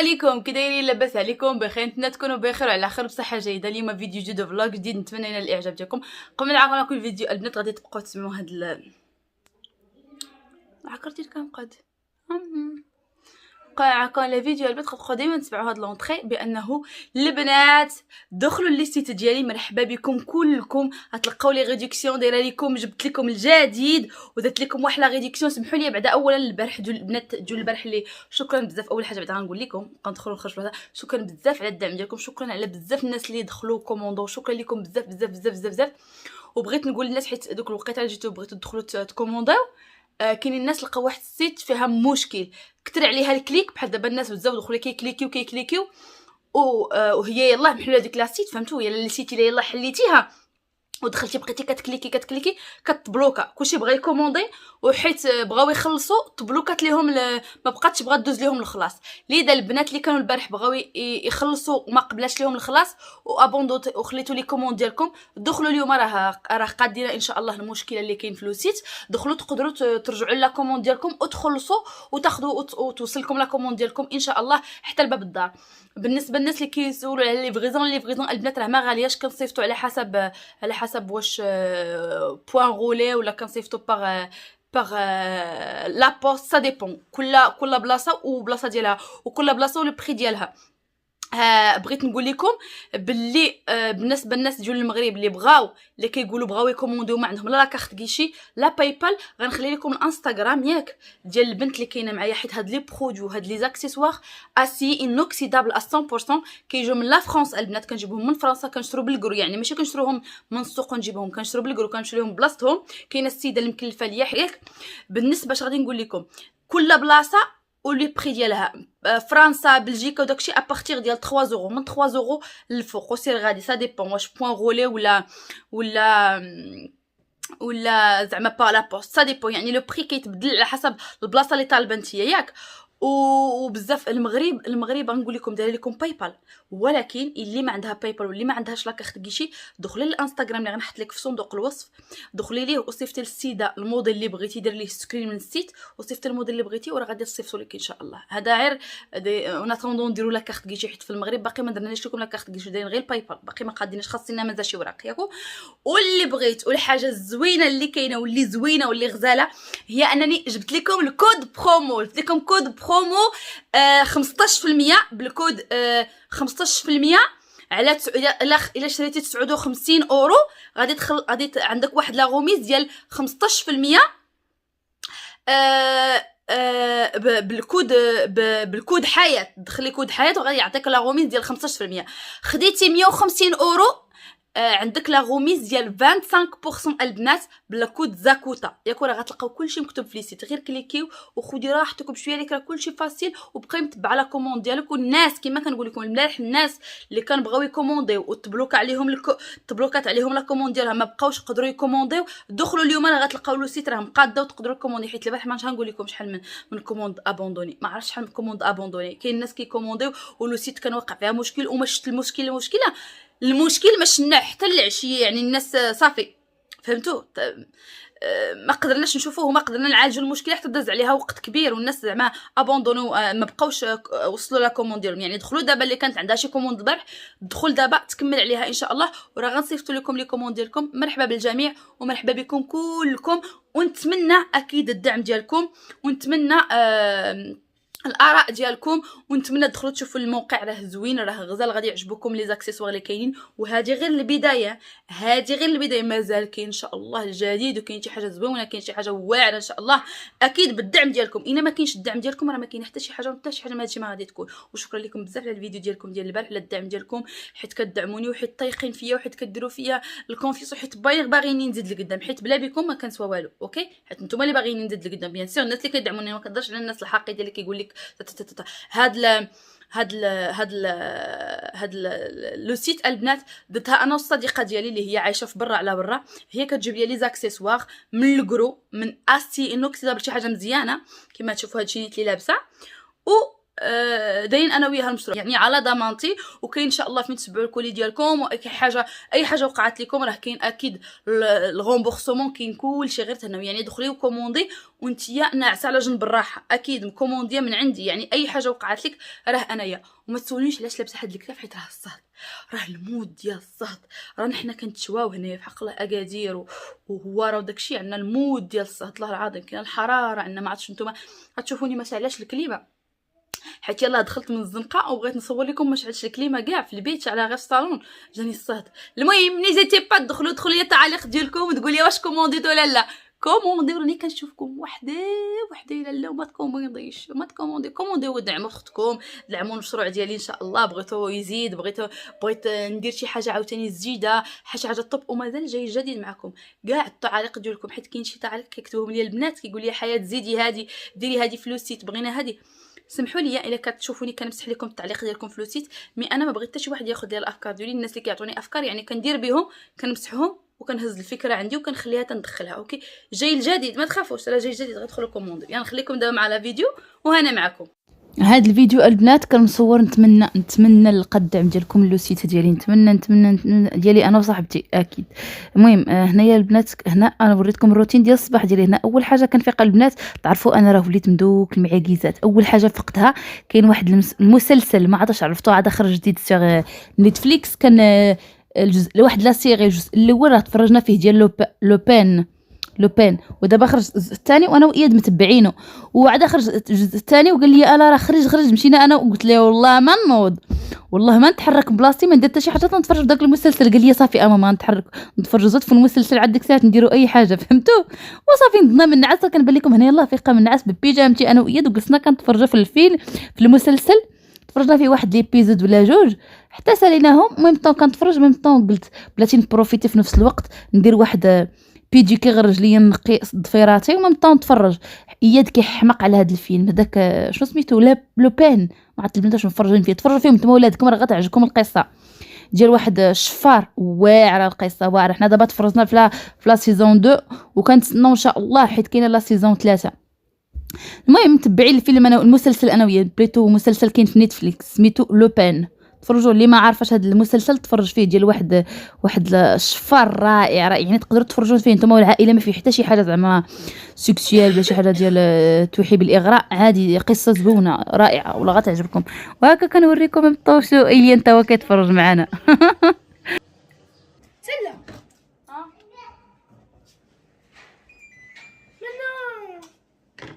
عليكم، كي دايرين؟ لاباس عليكم؟ بخير؟ نتمنى تكونوا بخير وعلى خير بصحه جيده. اليوم فيديو جديد فلوق جديد، نتمنى ينال الاعجاب ديالكم. قبل ما نعاود كل فيديو البنات غادي تبقاو تسمعوا هاد عقرتي الكنقاد كان لا فيديو البنات غتبقاو ديما تسمعوا هاد لونطري بانه البنات دخلوا ليستيت ديالي. مرحبا بكم كلكم، غتلقاو لي ريدكسيون دايره لكم، جبت لكم الجديد ودرت لكم واحد لا ريدكسيون. سمحوا لي بعدا اولا البارح البنات جو البارح اللي شكرا بزاف. اول حاجه بعدا غنقول لكم كندخلوا نخرجوا شكرا بزاف على الدعم ديالكم، شكرا على بزاف الناس اللي دخلوا كوموندو، شكرا لكم بزاف بزاف بزاف بزاف بزاف. وبغيت نقول للناس حيت دوك الوقيته اللي جيتو بغيتو تدخلوا تكومونداو، كاين الناس لقاو واحد السيت فيها مشكل كثر عليها الكليك، بحال دابا الناس بزاف دخلوا كيكليكيو وهي يلاه محلوله ديك لا سيت، فهمتوا؟ يلا السيت اللي يلاه حليتيها ودخلتي بقيتي كتكليكي كتبلوكا. كلشي بغا يكوموندي وحيت بغاو يخلصوا تبلوكات ليهم ما بقاتش بغا دوز ليهم الخلاص. لذا البنات اللي كانوا البارح بغاو يخلصوا وما قبلاش ليهم الخلاص وابوندو وخليتوا لي كوموند ديالكم، دخلوا اليوم راه قادين ان شاء الله المشكله اللي كاين في لوسيت. دخلوا تقدروا ترجعوا لا كوموند ديالكم وتخلصوا وتاخذوا وتوصلكم لا كوموند ديالكم ان شاء الله حتى لباب الدار. بالنسبه للناس اللي كيسولوا على ليفريزون البنات راه ما غالياش، كنصيفطوا على حسب واش بوين غولي ولا كنصيفطوا باغ لا بوست، سا ديبون. كل بلاصه وبلاصه ديالها، وكل بلاصه والبري ديالها. بغيت نقول لكم باللي بالنسبه للناس ديال المغرب اللي كيقولوا بغاو يكومونديو ما عندهم لا كارت كيشي لا باي بال، غنخلي لكم الانستغرام ياك ديال البنت اللي كاينه معايا، حيت هاد لي برودوي هاد لي زاكسيسوار اسي انوكسيدابل 100% كيجيو من لا فرانس. البنات كنجيبهم من فرنسا، كنشرو بالكرو، يعني ماشي كنشروهم من السوق ونجيبهم، كنشرو بالكرو، كنشريهم بلاصتهم. كاينه السيده المكلفه ليا ياك. بالنسبه اش غادي نقول لكم، كل بلاصه ولي بري ديالها. فرنسا بلجيكا وداكشي ابارتيغ ديال 3 يورو، من 3 يورو للفوق وسير غادي. سا ديبون واش بوين غولي ولا زعما با لا بوست، سا ديبون. يعني لو بري كيتبدل على حسب البلاصه اللي طالبه نتيا ياك. وبزاف المغرب غنقول لكم داير لكم باي بال، ولكن اللي ما عندها باي بال واللي ما عندهاش لا كارت كيشي، دخلي للانستغرام اللي غنحط لك في صندوق الوصف، دخلي ليه وصيفطي للسيده الموديل اللي بغيتي، دير ليه سكرين من السيت وصيفطي الموديل اللي بغيتي وراه غادي تصيفطوا لك ان شاء الله. هذا غير وناتوندون نديروا لا كارت كيشي، حيت في المغرب باقي ما درناش لكم لا كارت كيشي، دايرين غير باي بال، باقي ما قاديناش، خاصنا مازال شي وراق ياكو. واللي بغيت والحاجه الزوينه اللي كاينه واللي زوينه واللي غزاله هي انني جبت لكم الكود برومو. جبت لكم كود برومو 15% بالكود 15% على الا شريتي 59 اورو غادي عندك واحد لا غوميز ديال 15% بالكود حياه. دخلي كود حياه وغادي يعطيك لا غوميز ديال 15%. خديتي 150 اورو عندك لا غوميز ديال 25% البنات بلا كود زاكوتا ياك. راه غتلقاو كلشي مكتوب في ليسيت، غير كليكيو وخدي راحتك بشويه ليك، راه كلشي فاسيل وبقاي متبع لا كوموند ديالك. والناس كما كنقول لكم الملاح، الناس اللي كانوا بغاو يكومونديو وتبلوكا عليهم تبلوكات عليهم لا كوموند ديالها ما بقاوش يقدروا يكومونديو، دخلوا اليوم راه غتلقاو لو سيت راه مقاده وتقدروا تكوموندي. حيت البارح ما غنقول لكم شحال من كوموند ابوندوني، ما عرفتش شحال من كوموند ابوندوني. كاين الناس كيكومونديو ولو سيت كان واقع فيها مشكل وما شفت المشكله ما شناه حتى العشيه. يعني الناس صافي فهمتوا، ما قدرناش نشوفوه وما قدرنا نعالجوا المشكله حتى داز عليها وقت كبير، والناس زعما ابوندونو ما بقاوش وصلوا لا كوموند ديالهم. يعني دخلوا دابا اللي كانت عندها شي كوموند البارح، دخل دابا تكمل عليها ان شاء الله، وراه غنصيفطوا لكم لي كوموند ديالكم. مرحبا بالجميع ومرحبا بكم كلكم، ونتمنى اكيد الدعم ديالكم، ونتمنى الاراء ديالكم، ونتمنى تدخلوا تشوفوا الموقع، راه زوين راه غزال، غادي يعجبكم لي زاكسيسوار اللي كاينين. وهذه غير البدايه، مازال كاين ان شاء الله الجديد، وكاين شي حاجه زوينه، كاين شي حاجه واعره ان شاء الله، اكيد بالدعم ديالكم. الا ما كاينش الدعم ديالكم راه ما كاين حتى شي حاجه ما هادشي ما غادي تكون. وشكرا لكم بزاف على الفيديو ديالكم ديال البارح، على الدعم ديالكم، حيت كتدعموني وحيت طايقين فيا وحيت كديروا فيا الكونفيس، وحيت باغيين نزيد لقدام، حيت بلا بكم ما كنسوا والو. اوكي، حيت نتوما اللي باغيين نزيد لقدام. بيان سور الناس اللي كيدعموني، ما كنهضرش على الناس الحقيقيه اللي كيقول لك هاد لو سيت البنات درتها انا والصديقه ديالي اللي هي عايشه في برا على برا. هي كتجيب لي زاكسيسوار من الكرو، من اسي انوكسيدابل، شي حاجه مزيانه كما تشوفوا هادشي نيت اللي لابسه. و داين انا وياها المشروع يعني على ضمانتي. وكاين ان شاء الله فين تتبعوا الكولي ديالكم، اي حاجه وقعت لكم راه كاين اكيد الغومبورسمون، كاين كلشي غير تهناو يعني دخلي وكوموندي وانتيا ناعسه على جنب الراحه، اكيد مكومونديه من عندي يعني اي حاجه وقعت لك راه انايا. وما تسولونيش علاش لابسه هاد الكتاف، حيت راه الصهد، راه المود ديال الصهد، راه حنا كنتشواو هنايا في حق الله اكادير وهو راه داكشي عندنا المود ديال الصهد. الله العظيم كاين الحراره عندنا، ما عرفتش نتوما غتشوفوني ما شعلاش الكليمه حيت يلاه دخلت من الزنقه وبغيت نصور لكم ما شعلتش الكليمه كاع في البيت، على غير في الصالون جاني الصهد. المهم نيزيتي با دخلوا لي التعاليق ديالكم وتقول لي واش كومونديتو ولا لا. كومونديو راني كنشوفكم وحده لا لا، وما تكومونديش، ما كومونديو ودعموا اختكم، دعموا المشروع ديالي ان شاء الله. بغيتو يزيد، بغيت ندير شي حاجه عاوتاني جديده، شي حاجه طب، ومازال جاي جديد معكم. كاع التعاليق ديالكم حيت كاين شي تعاليق كيكتبوهم لي البنات كيقول لي حياه زيدي هادي، ديري هادي فلوسيت، بغينا هادي. سمحوا لي الا كتشوفوني كنمسح لكم التعليق ديالكم فلوسيت، مي انا ما بغيت حتى شي واحد ياخذ لي الافكار ديالي. الناس اللي كيعطوني افكار يعني كندير بهم، كنمسحهم وكنهز الفكره عندي وكنخليها تندخلها. اوكي جاي الجديد، ما تخافوش، راه جاي الجديد، غتدخلوا كوموند. يعني نخليكم دابا مع لا فيديو وهنا معكم. هذا الفيديو البنات كنصور، نتمنى القدعم ديالكم لوسيت ديالي، نتمنى ديالي انا وصاحبتي اكيد. المهم هنايا البنات، هنا انا وريتكم الروتين ديال الصباح ديالي. هنا اول حاجه كنفيق البنات، تعرفوا انا راه وليت مدوك المعاكيزات. اول حاجه فقتها كاين واحد المسلسل ما عرفتش عرفتوه، عاد خرج جديد في نتفليكس، كان الجزء واحد لا سيري، الجزء الاول راه تفرجنا فيه ديال لوبين، ودابا خرج الجزء الثاني وانا واياد متبعينه، وعاد خرج الجزء الثاني وقال لي انا راه خرج. مشينا انا وقلت له والله ما نوض، والله ما نتحرك بلاصتي، ما ندير حتى شي حاجه تنتفرج في داك المسلسل. قال لي صافي ماما نتحرك نتفرج زوت في المسلسل، عاد ديك الساعه نديروا اي حاجه، فهمتوا؟ وصافي نضنا من النعاس. كنبان لكم هنا يلاه فيقه من النعاس ببيجامتي انا واياد، وجلسنا كنتفرجوا في الفيلم في المسلسل. تفرجنا فيه واحد ليبيزود ولا جوج حتى ساليناهم. ميم طون كنتفرج، ميم طون قلت بلاتي نبروفيتي في نفس الوقت، ندير واحد بيجي كيغرج ليا نقي ضفيراتي وميم طون نتفرج. اياد كيحمق على هذا الفيلم هذاك شنو سميتو، لوبين، ما عرفت البنات واش مفرجين فيه. تفرجوا فيهم نتوما ولادكم راه غتعجبكم القصه ديال واحد الشفار واعره. القصه واعره. حنا دابا تفرجنا في لا سيزون 2 وكنتسناو ان شاء الله حيت كاينه لا سيزون 3. المهم متبعين الفيلم انا المسلسل انا وياه، بليتو مسلسل كاين في نتفليكس سميتو لوبين. تفرجوا اللي ما عارفاش هذا المسلسل تفرج فيه، ديال واحد الشفار رائع يعني تقدروا تفرجوا فيه نتوما والعائله، ما فيه حتى شي حاجه زعما سكسيال ولا شي حاجه ديال توحي بالاغراء، عادي قصه زوينه رائعه والله غتعجبكم. وهكا كنوريكم الطوشو ايليا انت هو كيتفرج معنا. سلة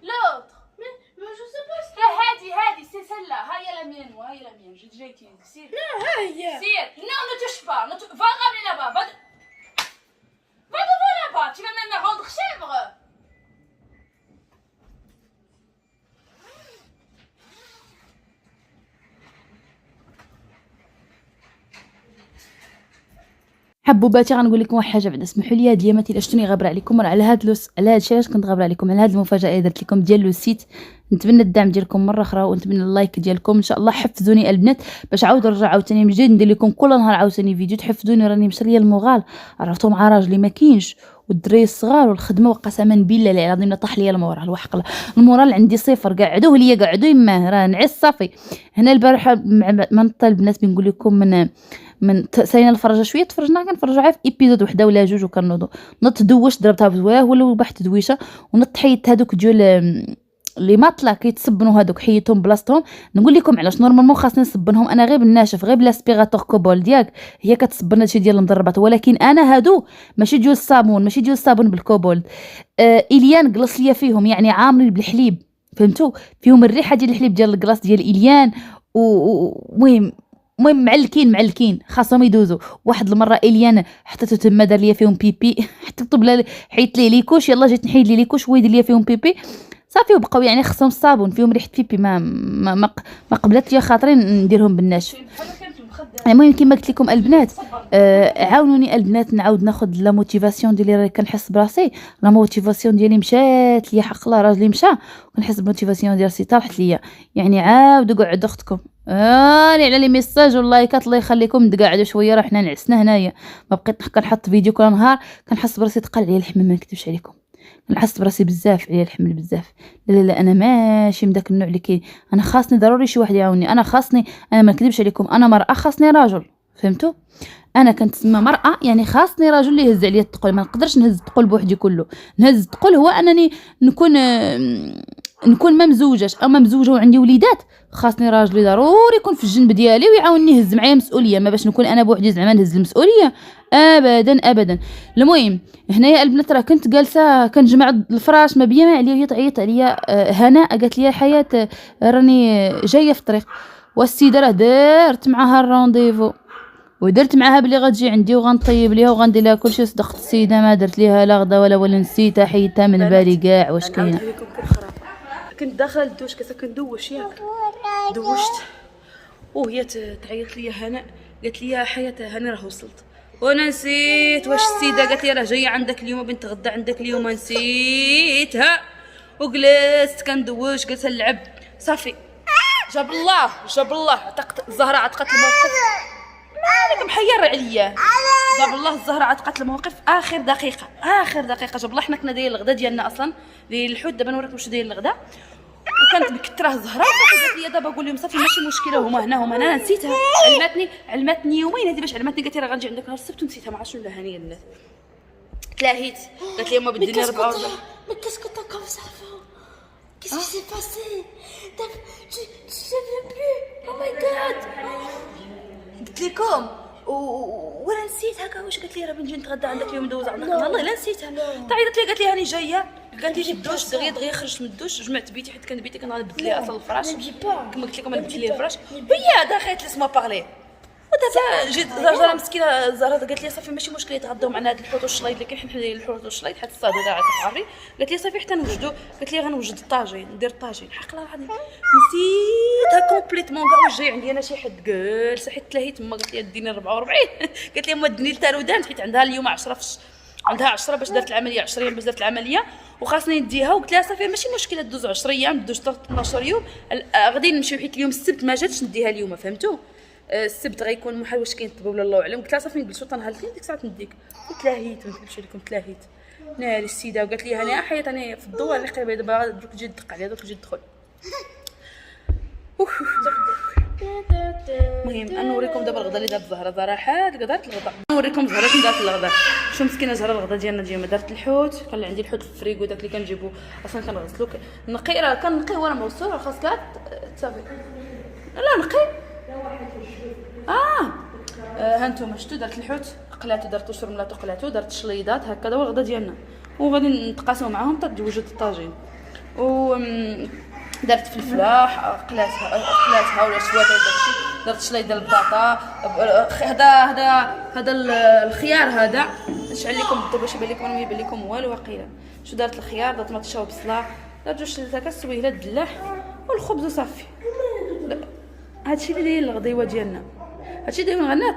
l'autre mais je sais pas ce هادي سي سلا، هاي لا ميان وهاي لا ميان. جيتي سير هي سير. Non, ne touche pas, va ramener là-bas, va devant là-bas, tu vas même me rendre chèvre. حبوباتي غنقول لكم واحد حاجه بعدا، اسمحوا لي هاد اليامات الا شفتوني غابره عليكم راه على هاد الشيء علاش كنت غابره عليكم، على هاد المفاجاه اللي درت لكم ديال لو سيت. نتمنى الدعم ديالكم مره اخرى ونتمنى اللايك ديالكم ان شاء الله. حفزوني البنات باش عاود نرجع عاوتاني من جديد ندير لكم كل نهار عاوتاني فيديو. تحفزوني راني مشى ليا المغال، عرفتو مع راجلي ما كاينش والدراري الصغار والخدمه، وقسما بالله العظيم لا طاح ليا المورال. الوحق المورال عندي صفر، قعدوه ليا قعدوا يماه راه نعس صافي. هنا البارحه ما نطال البنات بنقول لكم من سالينا الفرجه شويه، كنفرجوا على في ايبيزود وحده ولا جوج وكنوضوا. نط دوش ضربتها بزواه ولا بحت دويشه، ونط حيدت هذوك ديال اللي ماطله كيتصبنوا هذوك حيدتهم بلاصتهم. نقول لكم علاش نورمالمون خاصني نصبنهم انا غير بالناشف، غير بلاسبيغاتور كوبول ديالك هي كتصبن هادشي ديال المضربات، ولكن انا هادو ماشي ديال الصابون، ماشي ديال الصابون بالكوبول. إليان قلص ليا فيهم يعني عامرين بالحليب، فهمتوا؟ فيهم الريحه ديال الحليب ديال الكلاص ديال إليان. المهم معلكين خاصهم يدوزوا. واحد المره إليان حطيته تما دار ليا فيهم بيبي حطيت بلا حيت ليه ليكوش، يلا جيت نحيد ليه ليكوش ويدير ليا فيهم بيبي صافي، وبقاو يعني خصهم الصابون فيهم ريحه بيبي. ما قبلت لي خاطري نديرهم بالناشف. المهم كما قلت لكم البنات عاونوني البنات نعاود ناخذ لا موتيفاسيون ديالي، راه كنحس براسي لا موتيفاسيون ديالي مشات ليا حق الله، راجلي مشى وكنحس بالموتيفاسيون ديال راسي طاحت ليا. يعني عاودوا قعدوا اختكم على لي ميساج واللايكات الله يخليكم، تقعدوا شويه راه حنا نعسنا هنايا. ما بقيت كنحط فيديو كل نهار كنحس براسي ثقل عليا الحمام، ما نكذبش عليكم. نحس براسي بزاف عليا الحمل بزاف. لا لا لا، انا ماشي من داك النوع اللي كاين. انا خاصني ضروري شي واحد يعاوني، انا خاصني، انا ما نكذبش عليكم، انا مرأة خاصني راجل، فهمتوا؟ انا كنتسمى مرأة يعني خاصني راجل اللي يهز عليا الثقل. ما نقدرش نهز الثقل بوحدي كله. نهز الثقل هو انني نكون ما مزوجاش او ما مزوجه وعندي وليدات، خاصني راجل ضروري يكون في الجنب ديالي ويعاونني يهز معايا مسؤوليه، ما باش نكون انا بوحدي زعما نهز المسؤوليه ابدا ابدا. المهم هنايا البنات راه كنت جالسه كنجمع الفراش ما بيا ما عليا، هي تعيط عليا. هناء قالت لي حياه راني جايه في الطريق، والسيده راه دارت معاها الرونديفو ودرت معاها بلي غتجي عندي وغنطيب ليها وغندير لها كلشي. صدقت السيده ما درت ليها لا غدا ولا نسيتها، حيدتها من بالي كاع. واش كاينه؟ كنت داخله للدوش كندوش ياك دوشت وهي تعيط لي هناء، قالت لي يا حياه هاني راه وصلت وانا نسيت. واش السيده قالت لي راه جايه عندك اليوم بنت غدا عندك اليوم، نسيتها وجلست كندوش جلست نلعب. صافي جاب الله الزهراء عتقت الموقف. مالك محير عليا؟ جاب الله الزهراء عتقت الموقف اخر دقيقه جاب الله. حنا كنا دايرين الغدا ديالنا اصلا داير الحوت. دابا نوريكم واش داير الغدا. وكانت مكتره الزهراء قالت لي دابا قول لهم صافي ماشي مشكله، هما هنا انا نسيتها. علمتني يومين هذه باش علمتني. قالت لي راه غنجي عندك نهار السبت ونسيتها. ما عرفتش شنو هانيه البنات. تلاهيت قالت لي ما بديني 44. Mais qu'est-ce que t'as comme ça? Qu'est-ce qui s'est passé? Je savais plus. Oh my god. قلت لكم وانا نسيت هكا. واش قالت لي راه بنجي نتغدى عندك اليوم ندوز عندك؟ والله لا نسيتها. تعيطت لي قالت لي هاني جايه. قالت لي في الدوش دغيا خرجت من الدوش جمعت بيتي حيت كان بيتي كنبدل ليها اصلا الفراش. كما قلت لكم انا بدلت ليها الفراش. هي دخلت لسما بارلي. ودابا جيت زهره مسكينه زهره قالت لي صافي ماشي مشكل يتغداو معنا هاد الحوت والشلايض اللي كاين حنا الحوت والشلايض حتى الصاد هذا عارفي. قالت لي صافي حتى نوجدو. قالت لي غنوجد الطاجين ندير الطاجين. حق الله العظيم نسيتها كومبليتمون كاع. واش جاي عندي انا شي حد جالسه حيت تلاهيت تما. قالت لي ديني 44. قالت لي ما دني التارودان حيت عندها اليوم 10 عندها 10 باش دارت العمليه 10 ايام باش دارت العمليه وخاصني نديها. وقلت لها صافي ماشي مشكله دوز 10 ايام دوز 12 يوم غادي نمشيو حيت اليوم السبت ما جاتش نديها اليوم فهمتوا. السبت غيكون محال واش كاين الطبيب ولا الله اعلم. قلت لها صافي نجلسوا طنهالتين ديك الساعه نديك. وتلاهيت ما نكذبش عليكم تلاهيت ناري السيده. وقالت لي هاني حيت انا في الدوار اللي قريبه دابا دوك تجي تدق عليها دوك تجي تدخل. المهم نوريكم دابا الغدا اللي دارت زهره. صراحه دارت الغدا. نوريكم زهره كي دارت الغدا. شو مسكينه زهره الغدا ديالنا ديما دارت الحوت. كان عندي الحوت في الفريكو داك اللي كنجيبو اصلا كنغسلو نقي. راه كنقي وانا موصول خاص كاع تصافي. لا نقي. هانتوما شفتوا دارت الحوت قلاتو درتو شرملاتو قلاتو درت شليضات هكا. هو الغدا ديالنا وغادي نتقاسموا معاهم حتى تجوجوا الطاجين. و درت فلفله قلاتها ولا شوات داكشي. درت شليض ديال البطاطا. هذا الخيار هذا نشعل لكم الضو باش يبان لكم ما يبان لكم والو. واقيلا شو درت الخيار درت مطيشه وبصله درت جوج شليضات السويله الدلاح والخبز وصافي. هادشي اللي داير الغديوه ديالنا. هادشي دايما غنى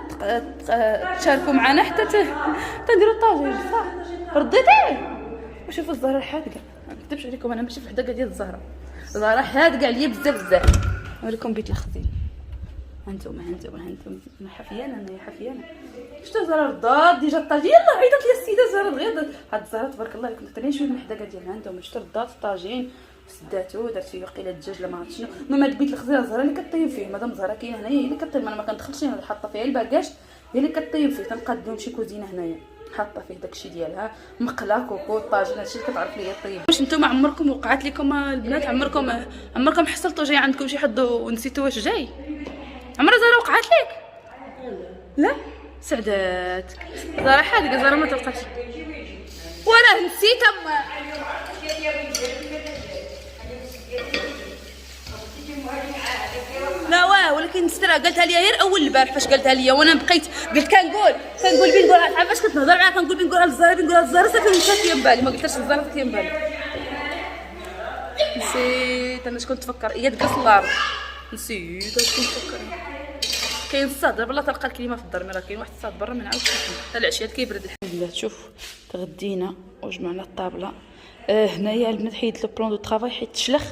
تشاركوا معنا حتى نديروا الطاجين صح. رديتي وشوفوا الزهره الحادقه. ما نكذبش عليكم انا ماشي في الحداقه ديال الزهره حادقه عليا بزاف. نوريكم بيت الخزين. هانتوما انا حفيانه انا حفيانه. شفتوا زهره ردات ديجا الطاجين. يلاه عيطت لي السيده زهره دغيا. هاد الزهره تبارك الله عليكم درت شويه من الحداقه ديالها. هانتوما شفتوا ردات الطاجين سداتو درت فيه وقيله الدجاج لا ما عرفت شنو. المهم هاد بيت الخزيره زهره اللي كطيب فيه. مادام زهره كاينه هنايا هي اللي كطيب. انا ما كندخلش انا حاطه فيها الباكاش هي اللي كطيب فيه. تنقادو شي كوزينه هنايا حاطه فيه داكشي ديالها مقله كوكو الطاجين هادشي اللي كتعرف ليا طيب. واش نتوما عمركم وقعت لكم البنات عمركم حصلتوا جاي عندكم شي حد ونسيتوا واش جاي؟ عمرها زهره وقعت لك؟ لا سعداتك زهره حادقه. زهره ما توقعش ولا نسيت لا واه. ولكن نسترا قالتها لي غير اول البارح فاش قالتها لي وانا بقيت قلت كنقول بين نقول عارفه فاش كنهضر معاها كنقول بين نقولها للزهره صافي مشات ليا بالي. ما قلتهاش للزهره صافي ليا بالي. نسيت انا شكون تفكر هي تجلس الارض. نسيت شكون تفكر. كاين الصاد دابا الله تلقى الكلمه في الدار. راه كاين واحد الصاد برا ما نعاودش حتى العشيات كيبرد الحمد لله. شوف تغدينا وجمعنا الطابله. هنايا البنات حيدت لو بلون دو طرافاي حيت تشلخ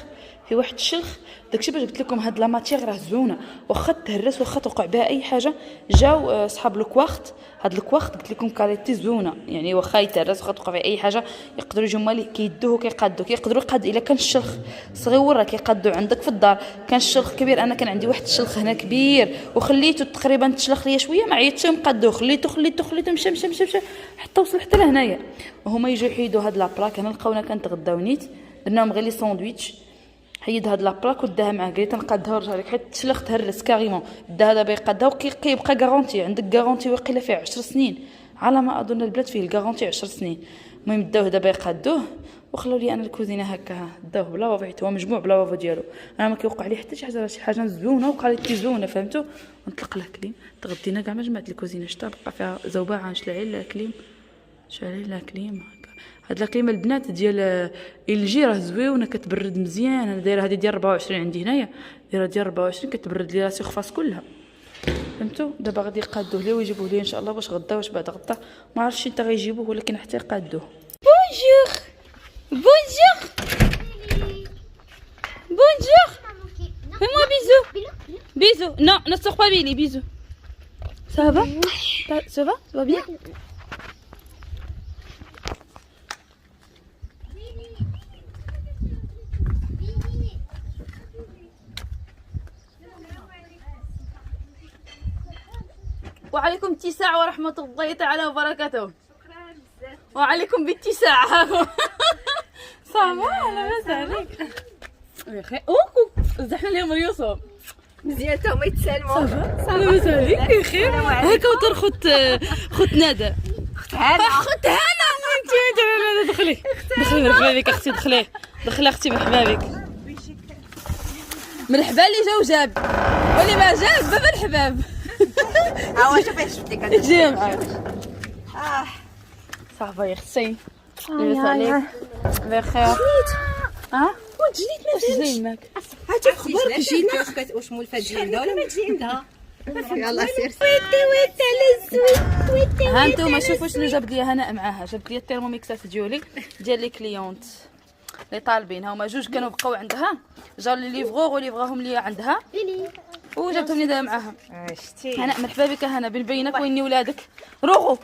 هي واحد الشلخ. داكشي باش قلت لكم هاد لا ماتيغ راه زوينه، واخا تهرس واخا توقع بها اي حاجه. جاو صحاب الكواخت، هاد الكواخت قلت لكم كاليتي زوينه، يعني واخا يتهرس واخا توقع فيه اي حاجه يقدروا يجيو مالي كيدوه وكيقادوه. كيقدروا يقاد الا كان الشلخ صغيور راه كيقادو عندك في الدار، كان الشلخ كبير. انا كان عندي واحد الشلخ هنا كبير وخليته تقريبا تشلخ ليا شويه، ما عيطتش مقادوه، خليته مشى حتى وصل حتى لهنايا. وهما يجيو يحيدوا هاد لابلاك. هنا لقاونا كنتغداو نيت، درناهم غير لي ساندويتش. حيد هاد لابلاك وداها معاه، قالت نقادها ورجع لك حيت الشلخ تهرس كاريمون. داها دابا يقادها وكيبقى غارونتي، عندك غارونتي واقيلا فيه 10 سنين على ما اظن البلاد فيه الغارونتي 10 سنين. المهم داوه دابا يقادوه وخلوا لي انا الكوزينه هكا، داوه بلا بابا حيت هو مجموع بلا بابا ديالو. انا ما كيوقع لي حتى شي حاجه، شي حاجه زوينه وكاليتي زوينه فهمتوا. ونطلق له كليم. تغدينا كاع ما جمعت الكوزينه، شتا بقى فيها زوبعه. نشعل لها كليم، شعل لها كليم هكا. هاد الكليمه البنات ديال الجي راه زويونه كتبرد مزيان. انا دايره هذه ديال 24 عندي هنايا، دايره ديال 24 كتبرد لي راسي وخفاص كلها فهمتوا. دابا غادي يقادوه لي ويجيبوه لي ان شاء الله باش غدا واش بعد غدا ما عرفتش انت غيجيبوه ولكن حتى يقادوه. Bonjour. Bonjour. Bonjour. Fais-moi bisous. Bisous. Non, ne sors pas Billy, bisous. Ça va? Ça va? Ça va bien? وعليكم اتساع ورحمة الله تعالى وبركاته. وعليكم باتساع. صافا لاباس عليك؟ بخير. اوكو زحنا اليوم اليوسف مزيان تا هما يتسالموا. صافا لاباس عليك؟ بخير. هكا وتر خت ندى، خت هنا انت دخلي مرحبا بك اختي، دخلي اختي مرحبا بك. مرحبا اللي جا وجاب واللي ما جاب باب الحباب. ها شوفي شفتك جي معاك. صافا يا اختي لاباس عليك؟ بخير. وجيت ما جاي معاك؟ هاتي خبرك جيت واش مولفه تجي عندها ولا ما تجي عندها. يلا سير ويتي للزويت. ها انتوما شوفوا شنو جابت لي هناء معاها. جابت لي الترموميكسات ديالي ديال لي كليونت اللي طالبين. هما جوج كانوا بقاو عندها، جاو لي ليفغور وليفغاهم لي عندها وجابتهم لي دابا معاها. شتي هنا مرحبا بك هنا بين بينك ويني ولادك. روحوا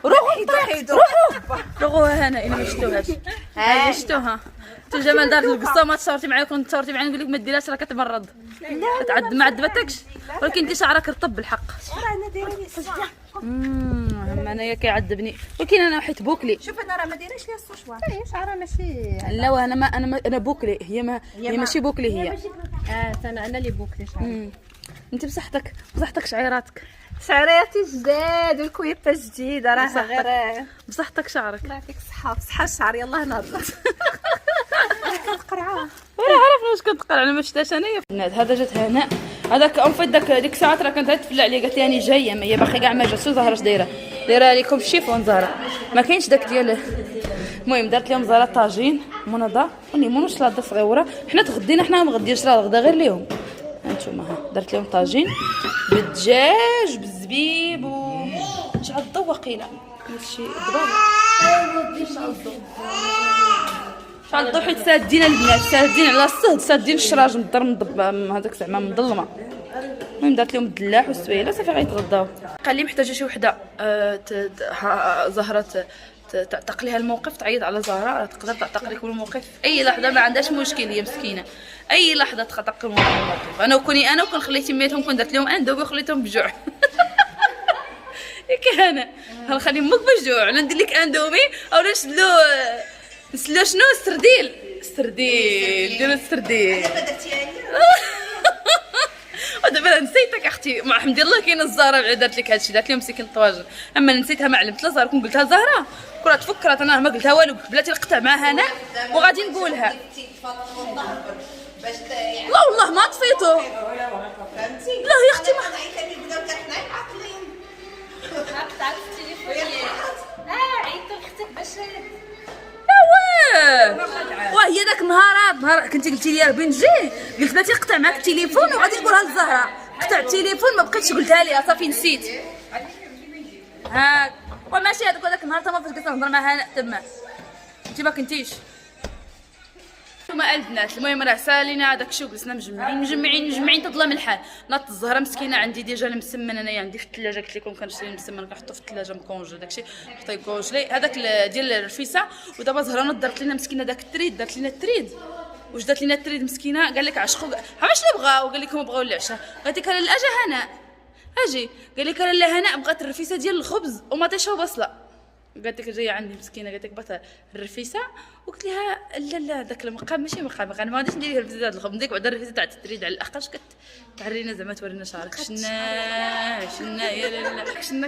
هنا الا ما شفتوهاش. ها شفتوها انت جمال دارت القصه ما تصورتي معايا. كنت تصورتي معايا نقول لك ما ديرهاش راه كتمرض. تعد ما عذبتكش ولكن انت شعرك رطب بالحق. انا دايره لي الصداع. انايا كيعذبني ولكن انا حيت بوكلي. شوف انا راه ما دايرهاش ليا السوشوار. شعرها ماشي. لا وانا انا بوكلي. هي ماشي بوكلي هي. انا اللي بوكلي شعري. انت بصحتك شعيراتك. شعرياتي جداد والكويبه جديده راه غير بصحتك شعرك. الله يعطيك الصحه. بصحه الشعر يلاه نهض. كنقرعه ولا عرفنا واش كتقرا. انا ما شفتهاش انايا. هذا جات هناء هذاك اون فيت ديك الساعات راه كانت تفلع عليا قالت لي راني جايه ما هي باقي كاع ما جاتش. زهره اش دايره لكم الشيفون زهره ما كاينش داك ديال. المهم دارت لهم زهره طاجين مناضه وليمون وشلاضه صغيره. حنا تغدينا حنا ما غديرش راه الغدا غير ليهم. هانتوما ها درت لهم طاجين بالدجاج بالزبيب و شعل الضو وقيله هادشي دابا شعل الضو حيت سادين البنات سادين على الصهد سادين الشراج مضرب هذاك زعما مظلمه. المهم درت لهم الدلاح والسويله صافي غيتغداو. قال لي محتاجه شي وحده زهره تعتق لها الموقف. تعيط على زهره تقدر تعتق لك الموقف اي لحظه ما عندهاش مشكل. هي مسكينه اي لحظه تعتق الموقف. انا وكون خليت يميتهم كون درت لهم اندوبي وخليتهم بجوع. ياك انا غنخلي امك بجوع ولا ندير لك اندومي او نسلو شنو السرديل ديرو السرديل. ودابا نسيتك اختي الحمد لله كاينه الزهره اللي درت لك هادشي. درت لهم مسكين الطواجن اما نسيتها ما علمت لا زهره. كون قلتها زهره كره تفكرت انا ما قلتها والو بلاتي نقطع معها انا وغادي نقولها. لا والله ما طفيتو. لا يا اختي ما عيطت لختك باش وهي داك النهار كنتي قلتي لي ربي نجي قلت بلاتي نقطع معاك التليفون وغادي نقولها للزهره. قطع التليفون ما بقيتش قلتها ليها صافي نسيت. هاك وماشي هذاك النهار تما فاش قلت نهضر معها تما انت ما كنتيش. نتوما البنات. المهم راه سالينا داكشي وجلسنا مجمعين تظلم الحال. ناضت الزهره مسكينه عندي ديجا المسمن انايا عندي في الثلاجه، قلت لكم كنشري المسمن كنحطو في الثلاجه مكونجل داكشي حطيه يكونجلي هذاك ديال الرفيسه. ودابا زهره دارت لنا مسكينه داك التريد، دارت لنا التريد واش دارت لنا التريد مسكينه. قال لك عشقوا واش اللي بغاو، قال لكم بغاو العشاء. قالت لك لا اجا هناء اجي، قال لك لا هناء بغات الرفيسه ديال الخبز ومطيشه وبصله. قالت لك جايه عندي مسكينه، قالت لك بغات الرفيسه وقلت لها لا داك المقام ماشي مقام، انا ما غاديش ندير لها الرفيسه تاع الخبز، نديك بعدا الرفيسه تاع التريد على الاقل كتعرينا زعما تورينا شعرك. شنا يا لا شنا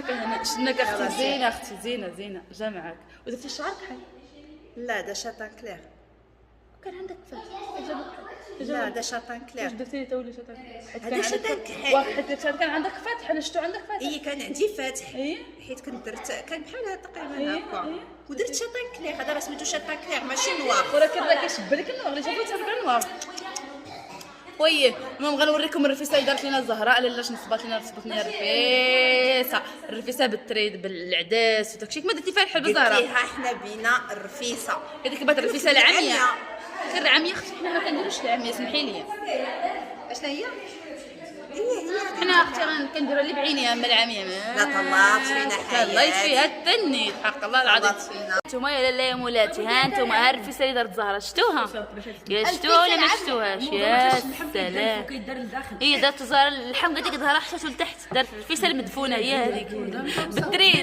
اختي زينه، اختي زينه جا معاك ودرتي شعرك حي. لا دا شاطان كلير. كان عندك فات لا دا شاطان كلير. درتي لي تولي شاطان. هذا شاطان كحل. واحد كان عندك فاتح، انا شفتو عندك فاتح. اي كان عندي فاتح اي حيت كنت درت كان بحال تقريبا هكا ودرت شاطان كلير. هذا راه سميتو شاطان كلير ماشي نوار، ولكن راه كيشبه لك النوار اللي شافو تبع النوار. وي المهم غنوريكم الرفيسه اللي دارت لنا الزهراء. لاش نصبات لنا الرفيسه بالتريد بالعداس وداكشي كما درتي فيها الحلبه الزهراء. قلت لها حنا بينا الرفيسه. هذيك بات الرفيسه العاميه. العاميه اختي حنا ما كنديروش العاميه، سمحي لي. اشنا هي؟ حنا اختي كنديروا اللي بعينيها، اما العاميه لا طلعت فينا حياه. الله يشفيها التنيت حق الله العظيم. نتوما يا لاله يا مولاتي، ها نتوما ها الرفيسه اللي دارت زهره شفتوها؟ يا شفتوها ولا ما شفتوهاش؟ يا سلام. هي دارت زهره اللحم قالت لك زهره حشات لتحت، دارت الرفيسه المدفونه هي هذيك بالتريد